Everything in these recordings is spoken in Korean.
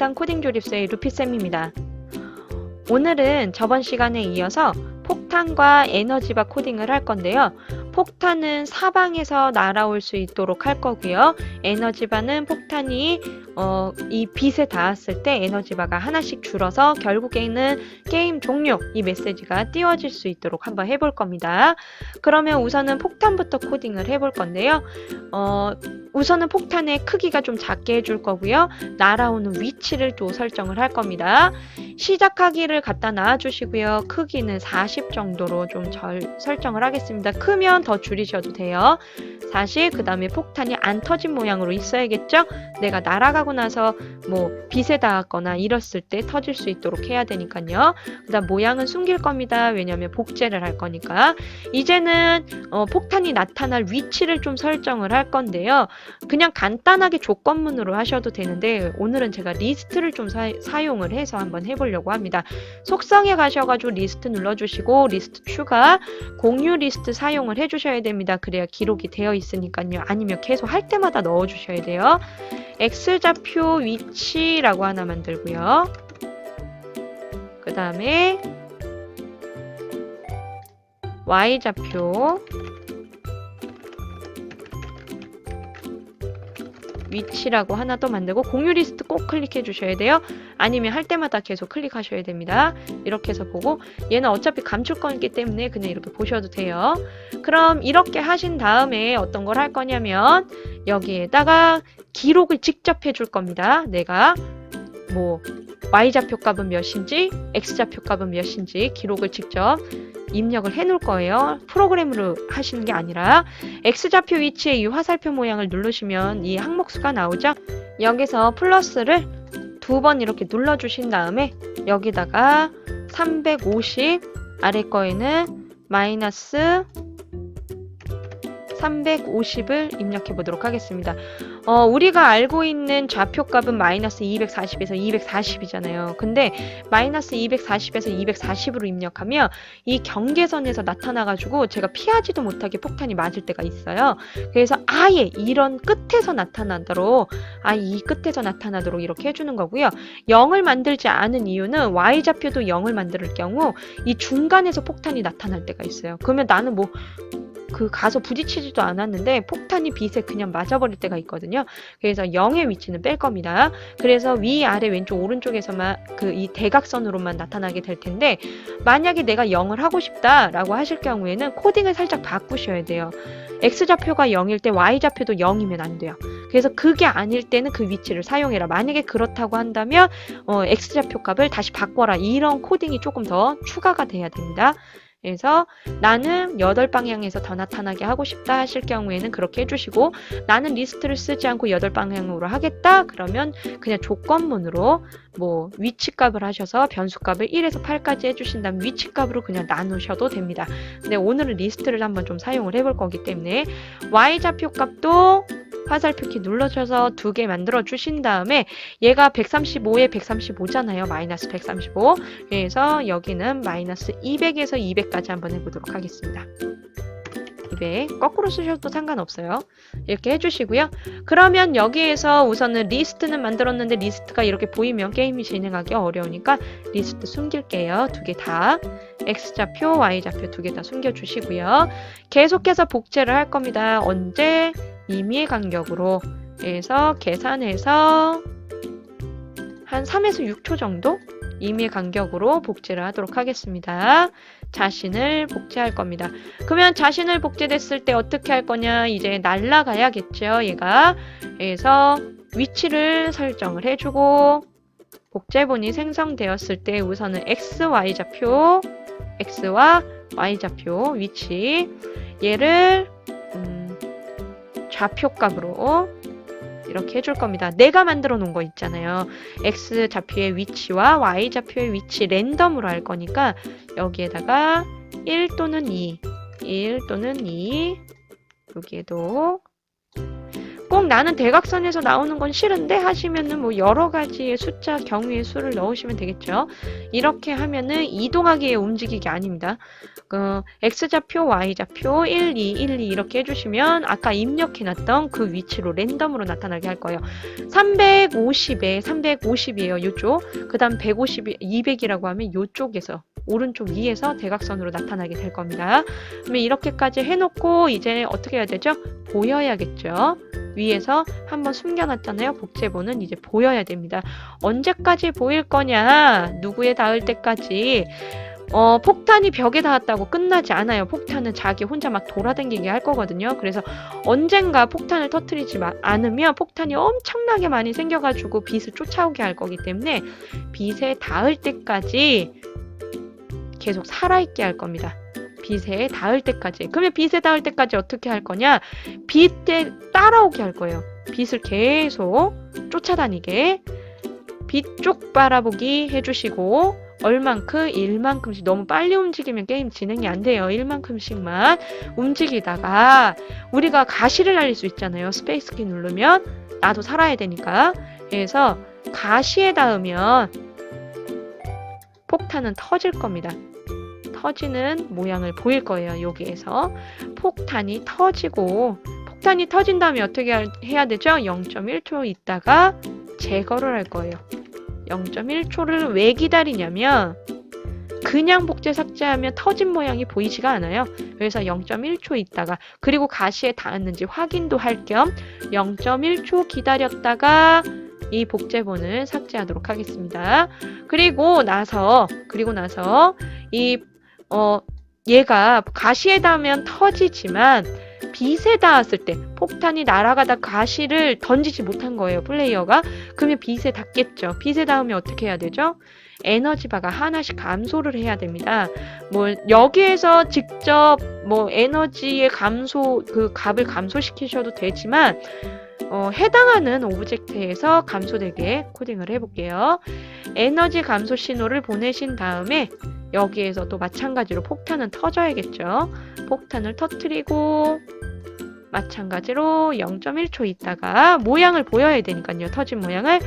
강당 코딩 조립서의 루피쌤입니다. 오늘은 저번 시간에 이어서 폭탄과 에너지바 코딩을 할 건데요. 폭탄은 사방에서 날아올 수 있도록 할 거고요. 에너지바는 폭탄이 이 빛에 닿았을 때 에너지바가 하나씩 줄어서 결국에는 게임 종료 이 메시지가 띄워질 수 있도록 한번 해볼 겁니다. 그러면 우선은 폭탄부터 코딩을 해볼 건데요. 우선은 폭탄의 크기가 좀 작게 해줄 거고요. 날아오는 위치를 또 설정을 할 겁니다. 시작하기를 갖다 놔주시고요. 크기는 40 정도로 좀 설정을 하겠습니다. 크면 더 줄이셔도 돼요. 40, 그 다음에 폭탄이 안 터진 모양으로 있어야겠죠? 내가 날아가고 나서 뭐 빛에 닿았거나 이랬을 때 터질 수 있도록 해야 되니까요. 그 다음 모양은 숨길 겁니다. 왜냐면 복제를 할 거니까. 이제는 폭탄이 나타날 위치를 좀 설정을 할 건데요. 그냥 간단하게 조건문으로 하셔도 되는데 오늘은 제가 리스트를 좀 사용을 해서 한번 해보려고 합니다. 속성에 가셔가지고 리스트 눌러주시고 리스트 추가, 공유 리스트 사용을 해주셔야 됩니다. 그래야 기록이 되어 있으니까요. 아니면 계속 할 때마다 넣어주셔야 돼요. X좌표 위치라고 하나 만들고요. 그 다음에 Y좌표 위치라고 하나 또 만들고 공유 리스트 꼭 클릭해 주셔야 돼요. 아니면 할 때마다 계속 클릭하셔야 됩니다. 이렇게 해서 보고 얘는 어차피 감출 거기 때문에 그냥 이렇게 보셔도 돼요. 그럼 이렇게 하신 다음에 어떤 걸 할 거냐면 여기에다가 기록을 직접 해줄 겁니다. 내가 뭐 Y좌표 값은 몇인지 X좌표 값은 몇인지 기록을 직접 입력을 해 놓을 거예요. 프로그램으로 하시는 게 아니라 X좌표 위치에 이 화살표 모양을 누르시면 이 항목수가 나오죠. 여기서 플러스를 2번 이렇게 눌러 주신 다음에 여기다가 350 아래 거에는 마이너스 350을 입력해 보도록 하겠습니다. 우리가 알고 있는 좌표 값은 마이너스 240에서 240이잖아요. 근데 마이너스 240에서 240으로 입력하면 이 경계선에서 나타나가지고 제가 피하지도 못하게 폭탄이 맞을 때가 있어요. 그래서 아예 이런 끝에서 나타나도록, 이 끝에서 나타나도록 이렇게 해주는 거고요. 0을 만들지 않은 이유는 Y좌표도 0을 만들 경우 이 중간에서 폭탄이 나타날 때가 있어요. 그러면 나는 가서 부딪히지도 않았는데 폭탄이 빛에 그냥 맞아버릴 때가 있거든요. 그래서 0의 위치는 뺄 겁니다. 그래서 위, 아래, 왼쪽, 오른쪽에서만 이 대각선으로만 나타나게 될 텐데 만약에 내가 0을 하고 싶다라고 하실 경우에는 코딩을 살짝 바꾸셔야 돼요. X좌표가 0일 때 Y좌표도 0이면 안 돼요. 그래서 그게 아닐 때는 그 위치를 사용해라. 만약에 그렇다고 한다면 X좌표 값을 다시 바꿔라. 이런 코딩이 조금 더 추가가 돼야 됩니다. 그래서 나는 8방향에서 더 나타나게 하고 싶다 하실 경우에는 그렇게 해주시고 나는 리스트를 쓰지 않고 8방향으로 하겠다 그러면 그냥 조건문으로 뭐 위치값을 하셔서 변수값을 1에서 8까지 해주신 다음 위치값으로 그냥 나누셔도 됩니다. 근데 오늘은 리스트를 한번 좀 사용을 해볼 거기 때문에 Y좌표 값도 화살표 키 눌러셔서 2개 만들어 주신 다음에 얘가 135에 135잖아요. 마이너스 135. 그래서 여기는 마이너스 200에서 200까지 한번 해보도록 하겠습니다. 200. 거꾸로 쓰셔도 상관없어요. 이렇게 해주시고요. 그러면 여기에서 우선은 리스트는 만들었는데 리스트가 이렇게 보이면 게임이 진행하기 어려우니까 리스트 숨길게요. 2개 다. X좌표, Y좌표 2개 다 숨겨주시고요. 계속해서 복제를 할 겁니다. 언제? 임의의 간격으로 해서 계산해서 한 3에서 6초 정도 임의의 간격으로 복제를 하도록 하겠습니다. 자신을 복제할 겁니다. 그러면 자신을 복제됐을 때 어떻게 할 거냐? 이제 날아가야겠죠, 얘가. 그래서 위치를 설정을 해주고 복제본이 생성되었을 때 우선은 X, Y좌표, X와 Y좌표 위치 얘를 좌표값으로 이렇게 해줄 겁니다. 내가 만들어 놓은 거 있잖아요. X좌표의 위치와 Y좌표의 위치 랜덤으로 할 거니까 여기에다가 1 또는 2, 1 또는 2 여기에도 꼭 나는 대각선에서 나오는 건 싫은데 하시면은 뭐 여러 가지의 숫자 경우의 수를 넣으시면 되겠죠. 이렇게 하면은 이동하기에 움직이기 아닙니다. x좌표, y좌표 1, 2, 1, 2 이렇게 해주시면 아까 입력해놨던 그 위치로 랜덤으로 나타나게 할 거예요. 350에 350이에요. 이쪽. 그 다음 150이 200이라고 하면 이쪽에서 오른쪽 위에서 대각선으로 나타나게 될 겁니다. 그러면 이렇게까지 해놓고 이제 어떻게 해야 되죠? 보여야겠죠. 위에서 한번 숨겨놨잖아요. 복제본은 이제 보여야 됩니다. 언제까지 보일 거냐? 누구에 닿을 때까지. 폭탄이 벽에 닿았다고 끝나지 않아요. 폭탄은 자기 혼자 막 돌아다니게 할 거거든요. 그래서 언젠가 폭탄을 터뜨리지 않으면 폭탄이 엄청나게 많이 생겨가지고 빛을 쫓아오게 할 거기 때문에 빛에 닿을 때까지 계속 살아있게 할 겁니다. 빛에 닿을 때까지. 그러면 빛에 닿을 때까지 어떻게 할 거냐? 빛에 따라오게 할 거예요. 빛을 계속 쫓아다니게. 빛 쪽 바라보기 해주시고 얼만큼? 1만큼씩. 너무 빨리 움직이면 게임 진행이 안 돼요. 1만큼씩만 움직이다가 우리가 가시를 날릴 수 있잖아요. 스페이스 키 누르면 나도 살아야 되니까. 그래서 가시에 닿으면 폭탄은 터질 겁니다. 터지는 모양을 보일 거예요. 여기에서 폭탄이 터지고 폭탄이 터진 다음에 어떻게 해야 되죠? 0.1초 있다가 제거를 할 거예요. 0.1초를 왜 기다리냐면 그냥 복제 삭제하면 터진 모양이 보이지가 않아요. 그래서 0.1초 있다가 그리고 가시에 닿았는지 확인도 할 겸 0.1초 기다렸다가 이 복제본을 삭제하도록 하겠습니다. 그리고 나서 얘가 가시에 닿으면 터지지만 빛에 닿았을 때 폭탄이 날아가다 가시를 던지지 못한 거예요. 플레이어가. 그러면 빛에 닿겠죠. 빛에 닿으면 어떻게 해야 되죠? 에너지바가 하나씩 감소를 해야 됩니다. 뭐 여기에서 직접 뭐 에너지의 감소 그 값을 감소시키셔도 되지만 해당하는 오브젝트에서 감소되게 코딩을 해볼게요. 에너지 감소 신호를 보내신 다음에 여기에서 또 마찬가지로 폭탄은 터져야겠죠. 폭탄을 터뜨리고 마찬가지로 0.1초 있다가 모양을 보여야 되니까요. 터진 모양을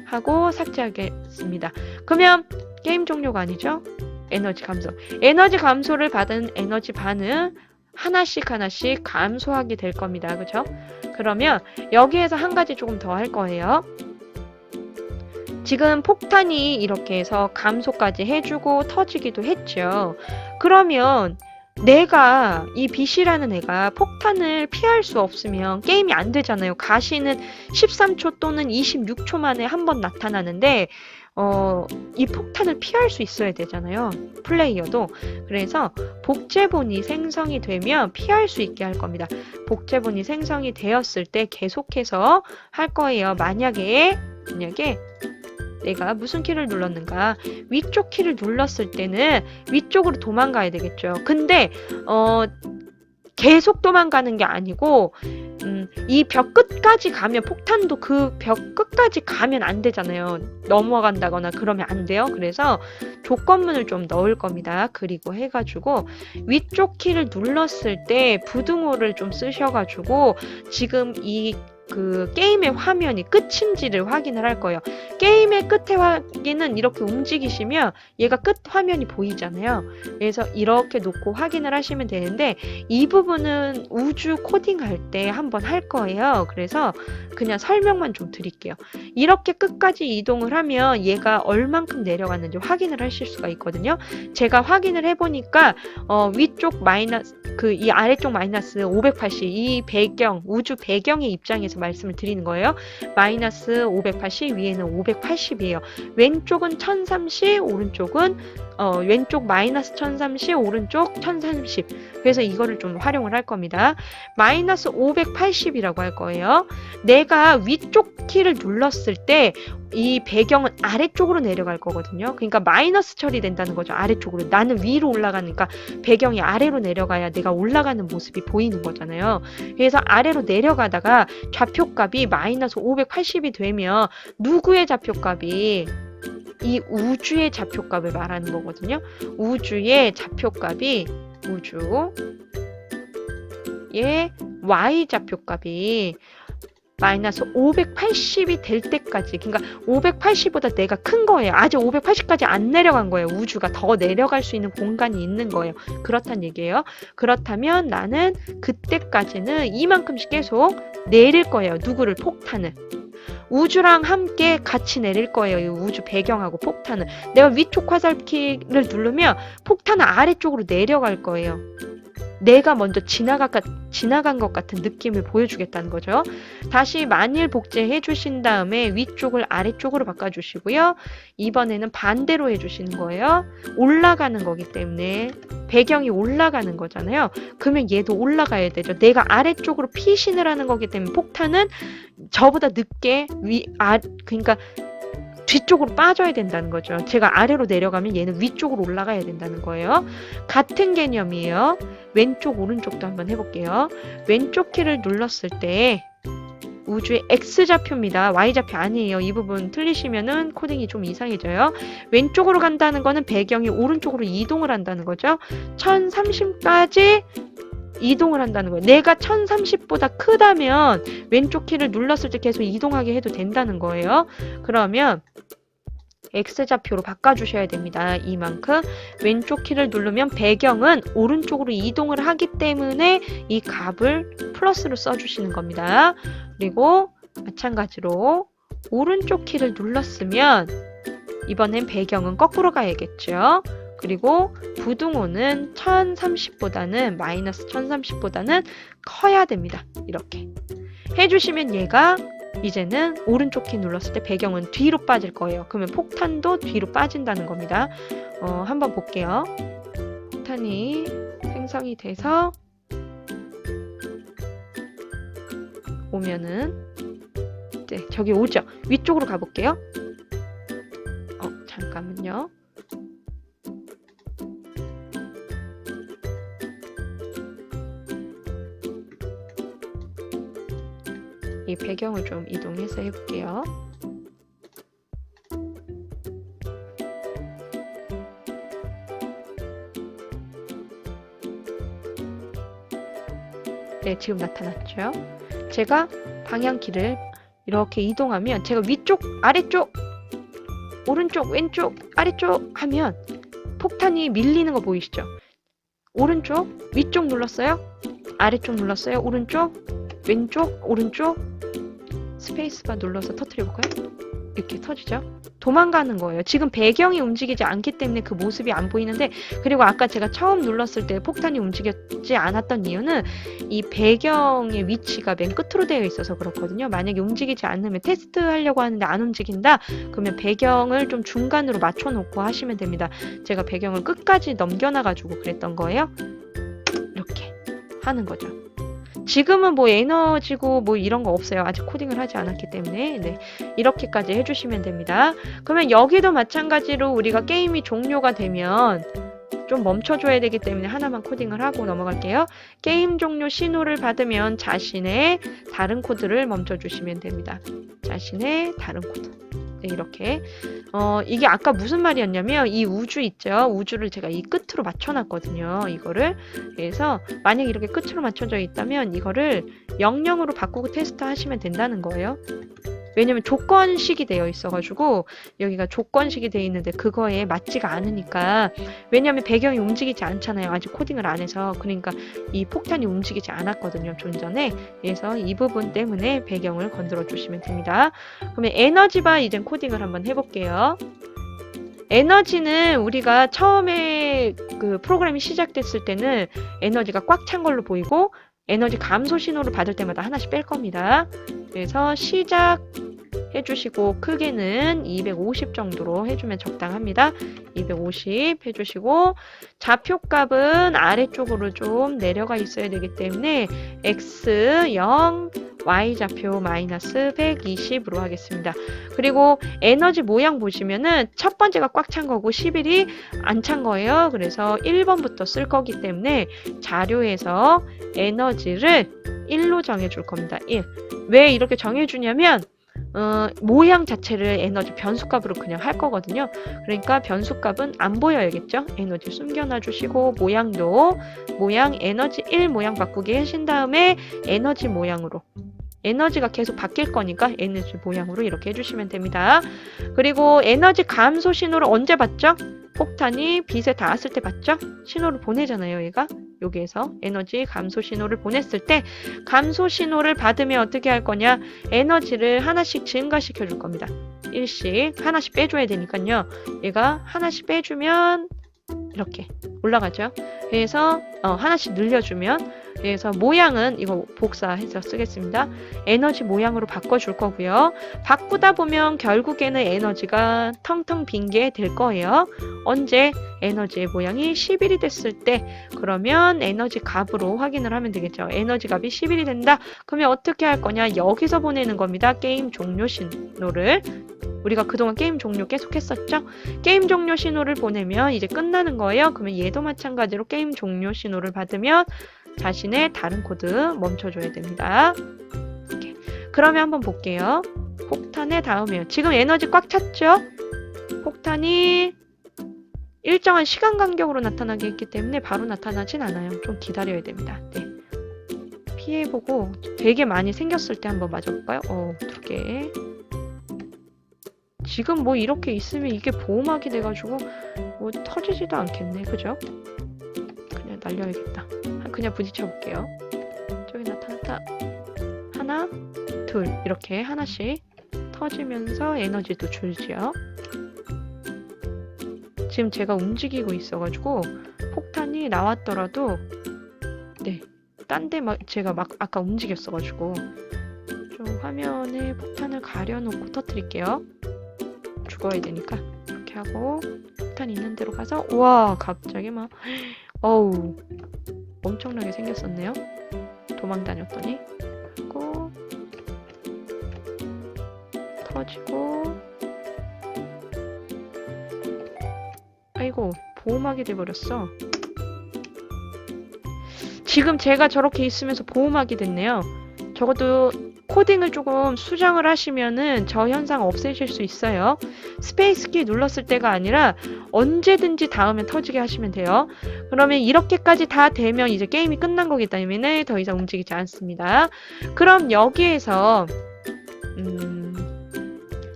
하고 삭제하겠습니다. 그러면 게임 종료가 아니죠. 에너지 감소. 에너지 감소를 받은 에너지 반은 하나씩 감소하게 될 겁니다. 그죠? 그러면 여기에서 한 가지 조금 더 할 거예요. 지금 폭탄이 이렇게 해서 감소까지 해주고 터지기도 했죠. 그러면 내가 이 빛이라는 애가 폭탄을 피할 수 없으면 게임이 안 되잖아요. 가시는 13초 또는 26초 만에 한 번 나타나는데 이 폭탄을 피할 수 있어야 되잖아요. 플레이어도. 그래서 복제본이 생성이 되면 피할 수 있게 할 겁니다. 복제본이 생성이 되었을 때 계속해서 할 거예요. 만약에 내가 무슨 키를 눌렀는가? 위쪽 키를 눌렀을 때는 위쪽으로 도망가야 되겠죠. 근데 계속 도망가는 게 아니고 이 벽 끝까지 가면 폭탄도 그 벽 끝까지 가면 안 되잖아요. 넘어간다거나 그러면 안 돼요. 그래서 조건문을 좀 넣을 겁니다. 그리고 해가지고 위쪽 키를 눌렀을 때 부등호를 좀 쓰셔가지고 지금 그 게임의 화면이 끝인지를 확인을 할 거예요. 게임의 끝의 확인은 이렇게 움직이시면 얘가 끝 화면이 보이잖아요. 그래서 이렇게 놓고 확인을 하시면 되는데 이 부분은 우주 코딩할 때 한번 할 거예요. 그래서 그냥 설명만 좀 드릴게요. 이렇게 끝까지 이동을 하면 얘가 얼만큼 내려갔는지 확인을 하실 수가 있거든요. 제가 확인을 해보니까 위쪽 마이너스 이 아래쪽 마이너스 580 이 배경 우주 배경의 입장에서 말씀을 드리는 거예요. 마이너스 580 위에는 580이에요. 왼쪽은 1030 오른쪽은 왼쪽 마이너스 1030 오른쪽 1030 그래서 이거를 좀 활용을 할 겁니다. 마이너스 580이라고 할 거예요. 내가 위쪽 키를 눌렀을 때 이 배경은 아래쪽으로 내려갈 거거든요. 그러니까 마이너스 처리된다는 거죠. 아래쪽으로. 나는 위로 올라가니까 배경이 아래로 내려가야 내가 올라가는 모습이 보이는 거잖아요. 그래서 아래로 내려가다가 좌표값이 마이너스 580이 되면 누구의 좌표값이 이 우주의 좌표값을 말하는 거거든요. 우주의 좌표값이 우주의 y 좌표값이 마이너스 580이 될 때까지, 그러니까 580보다 내가 큰 거예요. 아직 580까지 안 내려간 거예요. 우주가 더 내려갈 수 있는 공간이 있는 거예요. 그렇단 얘기예요. 그렇다면 나는 그때까지는 이만큼씩 계속 내릴 거예요. 누구를? 폭탄을. 우주랑 함께 같이 내릴 거예요. 이 우주 배경하고 폭탄을. 내가 위쪽 화살키를 누르면 폭탄은 아래쪽으로 내려갈 거예요. 내가 먼저 지나간 것 같은 느낌을 보여주겠다는 거죠. 다시 만일 복제해 주신 다음에 위쪽을 아래쪽으로 바꿔주시고요. 이번에는 반대로 해주시는 거예요. 올라가는 거기 때문에 배경이 올라가는 거잖아요. 그러면 얘도 올라가야 되죠. 내가 아래쪽으로 피신을 하는 거기 때문에 폭탄은 저보다 늦게 그러니까 뒤쪽으로 빠져야 된다는 거죠. 제가 아래로 내려가면 얘는 위쪽으로 올라가야 된다는 거예요. 같은 개념이에요. 왼쪽 오른쪽도 한번 해볼게요. 왼쪽 키를 눌렀을 때 우주의 X좌표입니다. Y좌표 아니에요. 이 부분 틀리시면은 코딩이 좀 이상해져요. 왼쪽으로 간다는 거는 배경이 오른쪽으로 이동을 한다는 거죠. 1030까지 이동을 한다는 거예요. 내가 1030보다 크다면 왼쪽 키를 눌렀을 때 계속 이동하게 해도 된다는 거예요. 그러면 X좌표로 바꿔주셔야 됩니다. 이만큼 왼쪽 키를 누르면 배경은 오른쪽으로 이동을 하기 때문에 이 값을 플러스로 써주시는 겁니다. 그리고 마찬가지로 오른쪽 키를 눌렀으면 이번엔 배경은 거꾸로 가야겠죠. 그리고 부등호는 1030보다는 마이너스 1030보다는 커야 됩니다. 이렇게 해주시면 얘가 이제는 오른쪽 키 눌렀을 때 배경은 뒤로 빠질 거예요. 그러면 폭탄도 뒤로 빠진다는 겁니다. 한번 볼게요. 폭탄이 생성이 돼서 오면은 네, 저기 오죠. 위쪽으로 가볼게요. 잠깐만요. 이 배경을 좀 이동해서 해볼게요. 네, 지금 나타났죠. 제가 방향키를 이렇게 이동하면 제가 위쪽, 아래쪽, 오른쪽, 왼쪽, 아래쪽 하면 폭탄이 밀리는 거 보이시죠? 오른쪽, 위쪽 눌렀어요? 아래쪽 눌렀어요? 오른쪽, 왼쪽, 오른쪽, 스페이스바 눌러서 터뜨려볼까요? 이렇게 터지죠? 도망가는 거예요. 지금 배경이 움직이지 않기 때문에 그 모습이 안 보이는데, 그리고 아까 제가 처음 눌렀을 때 폭탄이 움직이지 않았던 이유는 이 배경의 위치가 맨 끝으로 되어 있어서 그렇거든요. 만약에 움직이지 않으면 테스트 하려고 하는데 안 움직인다? 그러면 배경을 좀 중간으로 맞춰놓고 하시면 됩니다. 제가 배경을 끝까지 넘겨놔가지고 그랬던 거예요. 이렇게 하는 거죠. 지금은 뭐 에너지고 뭐 이런 거 없어요. 아직 코딩을 하지 않았기 때문에. 네, 이렇게까지 해주시면 됩니다. 그러면 여기도 마찬가지로 우리가 게임이 종료가 되면 좀 멈춰줘야 되기 때문에 하나만 코딩을 하고 넘어갈게요. 게임 종료 신호를 받으면 자신의 다른 코드를 멈춰주시면 됩니다. 자신의 다른 코드. 네, 이렇게. 이게 아까 무슨 말이었냐면 이 우주 있죠. 우주를 제가 이 끝으로 맞춰놨거든요. 이거를. 그래서 만약에 이렇게 끝으로 맞춰져 있다면 이거를 00으로 바꾸고 테스트 하시면 된다는 거예요. 왜냐면 조건식이 되어 있어가지고 여기가 조건식이 되어 있는데 그거에 맞지가 않으니까. 왜냐면 배경이 움직이지 않잖아요. 아직 코딩을 안 해서. 그러니까 이 폭탄이 움직이지 않았거든요. 좀 전에. 그래서 이 부분 때문에 배경을 건드려 주시면 됩니다. 그러면 에너지바 이제 코딩을 한번 해볼게요. 에너지는 우리가 처음에 그 프로그램이 시작됐을 때는 에너지가 꽉 찬 걸로 보이고 에너지 감소 신호를 받을 때마다 하나씩 뺄 겁니다. 그래서 시작 해주시고 크기는 250 정도로 해주면 적당합니다. 250 해주시고 좌표값은 아래쪽으로 좀 내려가 있어야 되기 때문에 X 0 Y좌표 마이너스 120으로 하겠습니다. 그리고 에너지 모양 보시면은 첫 번째가 꽉 찬 거고 11이 안 찬 거예요. 그래서 1번부터 쓸 거기 때문에 자료에서 에너지를 1로 정해줄 겁니다. 1. 왜 이렇게 정해주냐면 모양 자체를 에너지 변수값으로 그냥 할 거거든요. 그러니까 변수값은 안 보여야겠죠. 에너지 숨겨놔 주시고 모양도 모양 에너지 1 모양 바꾸기 하신 다음에 에너지 모양으로 에너지가 계속 바뀔 거니까 에너지 모양으로 이렇게 해주시면 됩니다. 그리고 에너지 감소 신호를 언제 받죠? 폭탄이 빛에 닿았을 때 받죠? 신호를 보내잖아요, 얘가. 여기에서 에너지 감소 신호를 보냈을 때 감소 신호를 받으면 어떻게 할 거냐? 에너지를 하나씩 증가시켜 줄 겁니다. 일씩 하나씩 빼줘야 되니까요. 얘가 하나씩 빼주면 이렇게 올라가죠. 그래서 하나씩 늘려주면 그래서 모양은 이거 복사해서 쓰겠습니다. 에너지 모양으로 바꿔줄 거고요. 바꾸다 보면 결국에는 에너지가 텅텅 빈 게 될 거예요. 언제? 에너지의 모양이 11이 됐을 때 그러면 에너지 값으로 확인을 하면 되겠죠. 에너지 값이 11이 된다. 그러면 어떻게 할 거냐? 여기서 보내는 겁니다. 게임 종료 신호를. 우리가 그동안 게임 종료 계속 했었죠? 게임 종료 신호를 보내면 이제 끝나는 거예요. 그러면 얘도 마찬가지로 게임 종료 신호를 받으면 자신의 다른 코드 멈춰줘야 됩니다. 이렇게. 그러면 한번 볼게요. 폭탄의 다음이에요. 지금 에너지 꽉 찼죠? 폭탄이 일정한 시간 간격으로 나타나게 했기 때문에 바로 나타나진 않아요. 좀 기다려야 됩니다. 네. 피해보고 되게 많이 생겼을 때 한번 맞아볼까요? 2개. 지금 뭐 이렇게 있으면 이게 보호막이 돼가지고 뭐 터지지도 않겠네. 그죠? 그냥 날려야겠다. 그냥 부딪혀 볼게요. 저기 나타났다. 하나, 둘 이렇게 하나씩 터지면서 에너지도 줄지요. 지금 제가 움직이고 있어가지고 폭탄이 나왔더라도 네, 딴 데 막 제가 막 아까 움직였어가지고 좀 화면에 폭탄을 가려놓고 터뜨릴게요. 죽어야 되니까 이렇게 하고 폭탄 있는 데로 가서 우와 갑자기 막 어우 엄청나게 생겼었네요. 도망 다녔더니 그리고 터지고 아이고 보호막이 돼버렸어. 지금 제가 저렇게 있으면서 보호막이 됐네요. 적어도 코딩을 조금 수정을 하시면은 저 현상 없애실 수 있어요. 스페이스 키 눌렀을 때가 아니라 언제든지 닿으면 터지게 하시면 돼요. 그러면 이렇게까지 다 되면 이제 게임이 끝난 거기 때문에 더 이상 움직이지 않습니다. 그럼 여기에서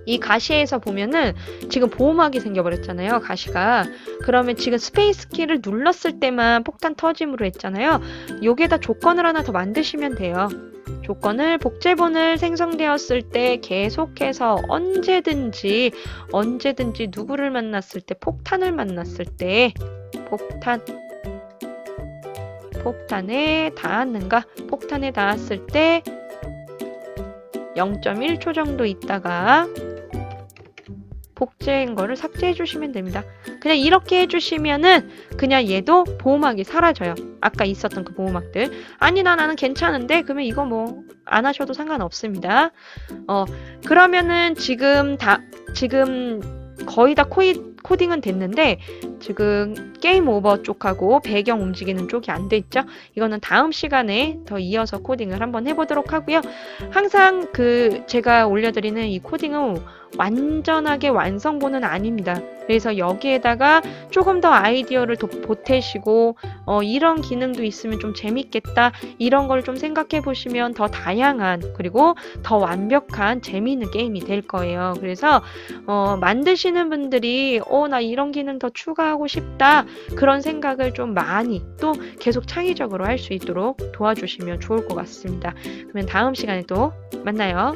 이 가시에서 보면은 지금 보호막이 생겨버렸잖아요. 가시가. 그러면 지금 스페이스 키를 눌렀을 때만 폭탄 터짐으로 했잖아요. 여기에다 조건을 하나 더 만드시면 돼요. 조건을 복제본을 생성되었을 때 계속해서 언제든지 누구를 만났을 때 폭탄을 만났을 때 폭탄에 닿았는가? 폭탄에 닿았을 때 0.1초 정도 있다가 복제한 거를 삭제해 주시면 됩니다. 그냥 이렇게 해주시면은 그냥 얘도 보호막이 사라져요. 아까 있었던 그 보호막들. 아니 나는 괜찮은데 그러면 이거 뭐 안 하셔도 상관없습니다. 그러면은 지금 거의 다 코딩은 됐는데 지금 게임 오버 쪽하고 배경 움직이는 쪽이 안 돼 있죠? 이거는 다음 시간에 더 이어서 코딩을 한번 해보도록 하고요. 항상 제가 올려드리는 이 코딩은 완전하게 완성본은 아닙니다. 그래서 여기에다가 조금 더 아이디어를 보태시고 이런 기능도 있으면 좀 재밌겠다 이런 걸 좀 생각해 보시면 더 다양한 그리고 더 완벽한 재미있는 게임이 될 거예요. 그래서 만드시는 분들이 나 이런 기능 더 추가하고 싶다 그런 생각을 좀 많이 또 계속 창의적으로 할 수 있도록 도와주시면 좋을 것 같습니다. 그러면 다음 시간에 또 만나요.